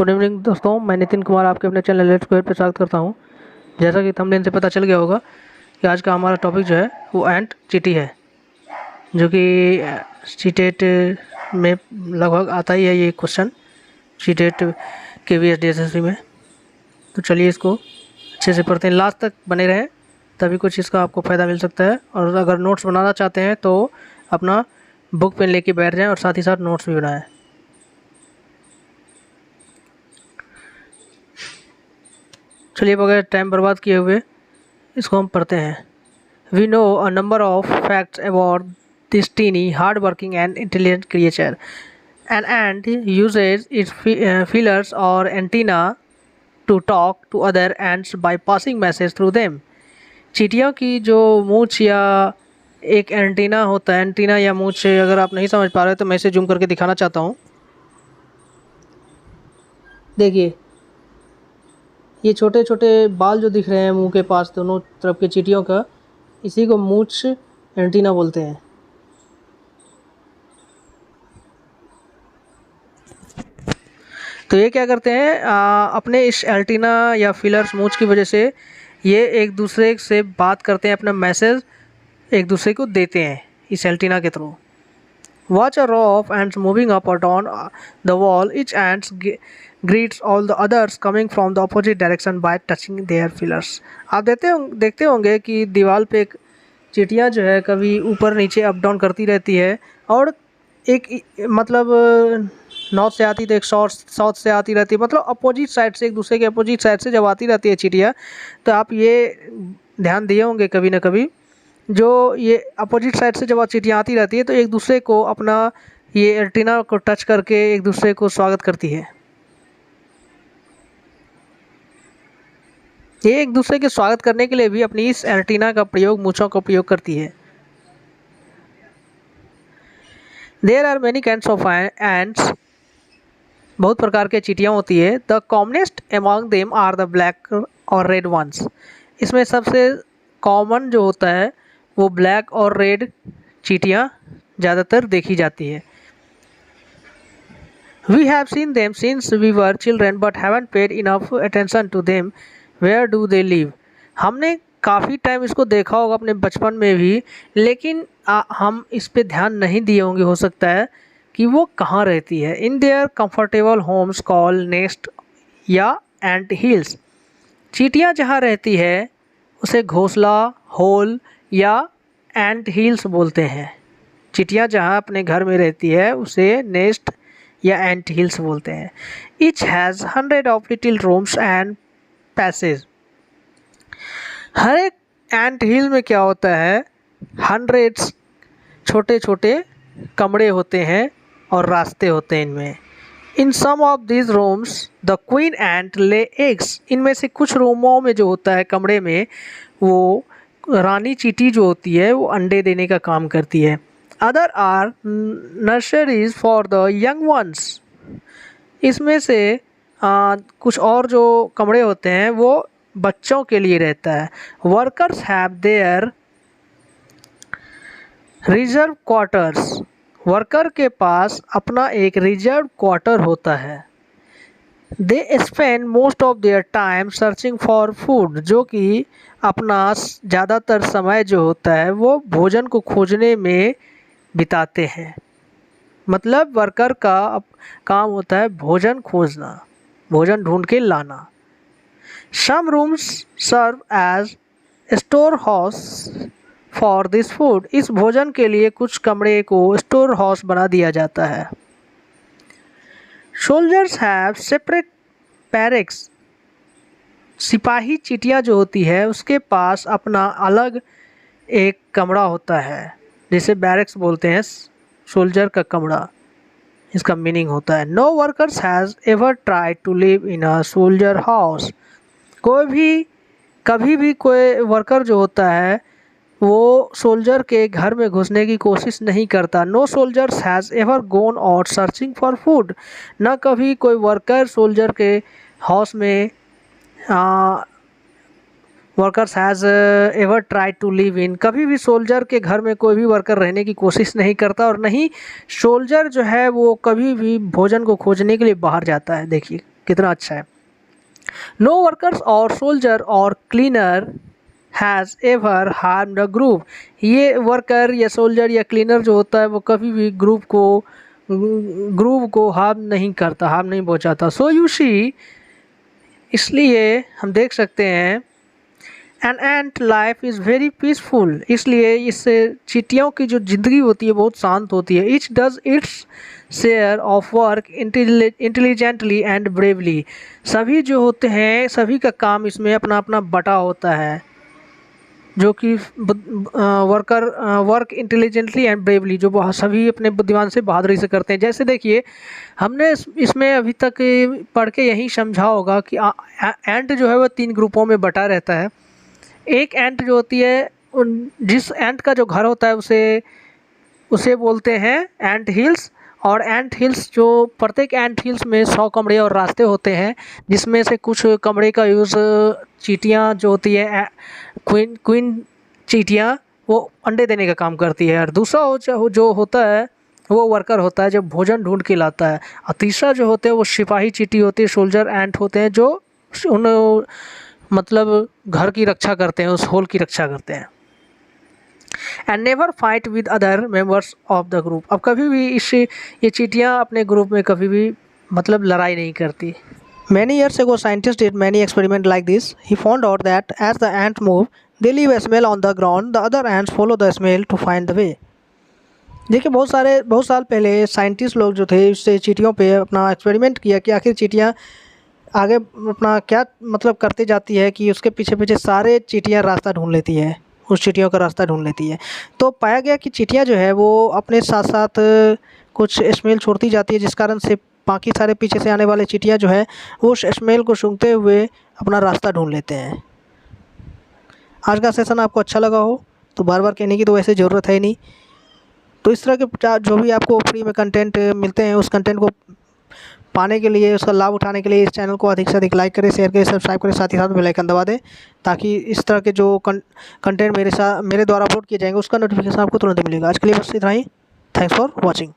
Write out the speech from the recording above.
Good evening दोस्तों, मैं नितिन कुमार आपके अपने चैनल लेट्स स्क्वायर पे स्वागत करता हूं। जैसा कि थंबनेल से पता चल गया होगा कि आज का हमारा टॉपिक जो है वो एंट चीटी है, जो कि सीटेट में लगभग आता ही है ये क्वेश्चन, सीटेट KVS DSSC में। तो चलिए इसको अच्छे से पढ़ते हैं, लास्ट तक बने रहें तभी कुछ इसका आपको फ़ायदा मिल सकता है। और अगर नोट्स बनाना चाहते हैं तो अपना बुक पेन लेके बैठ जाएँ और साथ ही साथ नोट्स भी बनाएँ। चलिए बगैर टाइम बर्बाद किए हुए इसको हम पढ़ते हैं। We know a number of facts about this tiny hard working and intelligent creature. An ant uses its feelers और antennae to talk to other ants by passing message through them. चींटियों की जो मूंछ या एक एंटीना होता है, antenna या मूंछ अगर आप नहीं समझ पा रहे तो मैं इसे जूम करके दिखाना चाहता हूँ। देखिए ये छोटे छोटे बाल जो दिख रहे हैं मुंह के पास दोनों तरफ के चींटियों का, इसी को मूंछ एंटीना बोलते हैं। तो ये क्या करते हैं, अपने इस एंटीना या फिलर्स मूंछ की वजह से ये एक दूसरे से बात करते हैं, अपना मैसेज एक दूसरे को देते हैं इस एंटीना के through. Watch a row of ants moving up or down the wall. Each ant greets all the others coming from the opposite direction by touching their feelers. आप देखते होंगे कि दीवार पे एक चींटियाँ जो है कभी ऊपर नीचे अप डाउन करती रहती है, और एक मतलब नॉर्थ से आती तो एक साउथ से आती रहती है, मतलब अपोजिट साइड से, एक दूसरे के अपोजिट साइड से जब आती रहती है चींटियाँ, तो आप ये ध्यान दिए होंगे कभी ना कभी, जो ये अपोजिट साइड से जब चींटियाँ आती रहती है तो एक दूसरे को अपना ये एंटीना को टच करके एक दूसरे को स्वागत करती है। ये एक दूसरे के स्वागत करने के लिए भी अपनी इस एंटीना का प्रयोग, मूंछों का उपयोग करती है। There are many kinds of ants, बहुत प्रकार के चींटियाँ होती है। The commonest among them are the black और रेड वंस। इसमें सबसे कॉमन जो होता है वो ब्लैक और रेड चींटियाँ ज़्यादातर देखी जाती है। We have seen them since we were children but haven't paid enough attention to them. Where do they live. हमने काफ़ी टाइम इसको देखा होगा अपने बचपन में भी, लेकिन हम इस पे ध्यान नहीं दिए होंगे, हो सकता है कि वो कहाँ रहती है। In their comfortable homes call nest या एंट हिल्स। चींटियाँ जहाँ रहती है उसे घोंसला, होल या एंट हिल्स बोलते हैं। चींटियाँ जहाँ अपने घर में रहती है उसे नेस्ट या एंट हिल्स बोलते हैं। Each has 100 of little rooms and passage. हर एक एंट हिल में क्या होता है, 100 छोटे छोटे कमरे होते हैं और रास्ते होते हैं इनमें। In some of this rooms the queen ant lay eggs. इनमें से कुछ रूमों में जो होता है कमरे में, वो रानी चींटी जो होती है वो अंडे देने का काम करती है। Other are nurseries for the young ones. इसमें से कुछ और जो कमरे होते हैं वो बच्चों के लिए रहता है। Workers have their reserve quarters. Worker के पास अपना एक रिजर्व क्वार्टर होता है। They spend most of their time searching for food. जो कि अपना ज़्यादातर समय जो होता है वो भोजन को खोजने में बिताते हैं। मतलब वर्कर का काम होता है भोजन खोजना, भोजन ढूंढ के लाना। Some rooms serve as store house for this food. इस भोजन के लिए कुछ कमरे को स्टोर हाउस बना दिया जाता है। Soldiers have separate barracks. सिपाही चींटियाँ जो होती है उसके पास अपना अलग एक कमरा होता है, जिसे बैरक्स बोलते हैं, सोल्जर का कमरा इसका मीनिंग होता है। No workers has ever tried to live in a soldier house. कभी भी कोई वर्कर जो होता है वो सोल्जर के घर में घुसने की कोशिश नहीं करता। No soldiers has ever gone out searching for food. न कभी कोई वर्कर सोल्जर के हाउस में workers has ever tried to live in. कभी भी सोल्जर के घर में कोई भी वर्कर रहने की कोशिश नहीं करता, और नहीं सोल्जर जो है वो कभी भी भोजन को खोजने के लिए बाहर जाता है। देखिए कितना अच्छा है। नो वर्कर्स और सोल्जर और cleaner has ever harmed a group. ये वर्कर या सोल्जर या क्लीनर जो होता है वो कभी भी ग्रुप को हार्म नहीं करता, हार्म नहीं पहुंचाता। सो यू सी, इसलिए हम देख सकते हैं an ant life is very peaceful, इसलिए इससे चींटियों की जो ज़िंदगी होती है बहुत शांत होती है। Etch does its share of work intelligently and bravely. सभी जो होते हैं सभी का काम इसमें अपना अपना बटा होता है, जो कि वर्क इंटेलिजेंटली एंड ब्रेवली, जो सभी अपने बुद्धिमान से बहादुरी से करते हैं। जैसे देखिए हमने इसमें अभी तक पढ़ के यही समझा होगा कि एंट जो है वो 3 ग्रुपों में बटा रहता है। एक एंट जो होती है जिस एंट का जो घर होता है उसे बोलते हैं एंट हिल्स। और एंट हिल्स जो प्रत्येक एंट हिल्स में 100 कमरे और रास्ते होते हैं, जिसमें से कुछ कमरे का यूज़ चींटियाँ जो होती है क्वीन चींटियाँ वो अंडे देने का काम करती है। और दूसरा जो होता है वो वर्कर होता है जो भोजन ढूंढ के लाता है। और तीसरा जो होते हैं वो सिपाही चींटी होती है, सोल्जर एंट होते हैं जो उन मतलब घर की रक्षा करते हैं, उस होल की रक्षा करते हैं। And never fight with other members of the group. अब कभी भी ये चींटियाँ अपने ग्रुप में कभी भी मतलब लड़ाई नहीं करती। Many years ago, scientists did many experiments like this. He found out that as the ants move, they leave a smell on the ground. The other ants follow the smell to find the way. देखिए बहुत साल पहले scientist लोग जो थे उससे चींटियों पे अपना एक्सपेरिमेंट किया कि आखिर चींटियाँ आगे अपना क्या मतलब करते जाती है कि उसके पीछे पीछे सारे चींटियाँ रास्ता ढूंढ लेती है, उस चींटियों का रास्ता ढूंढ लेती है। तो पाया गया कि चींटियाँ जो है वो अपने साथ साथ कुछ स्मेल छोड़ती जाती है, जिस कारण से बाकी सारे पीछे से आने वाले चींटियाँ जो है वो उस स्मेल को सूंघते हुए अपना रास्ता ढूंढ लेते हैं। आज का सेशन आपको अच्छा लगा हो तो बार बार कहने की तो वैसे ज़रूरत है नहीं। तो इस तरह के जो भी आपको फ्री में कंटेंट मिलते हैं उस कंटेंट को पाने के लिए, उसका लाभ उठाने के लिए इस चैनल को अधिक से अधिक लाइक करें, शेयर करें, सब्सक्राइब करें, साथ ही साथ बेल आइकन दबा दें ताकि इस तरह के जो कंटेंट मेरे द्वारा अपलोड किए जाएंगे उसका नोटिफिकेशन आपको तुरंत मिलेगा। आज के लिए बस इतना ही। Thanks for watching.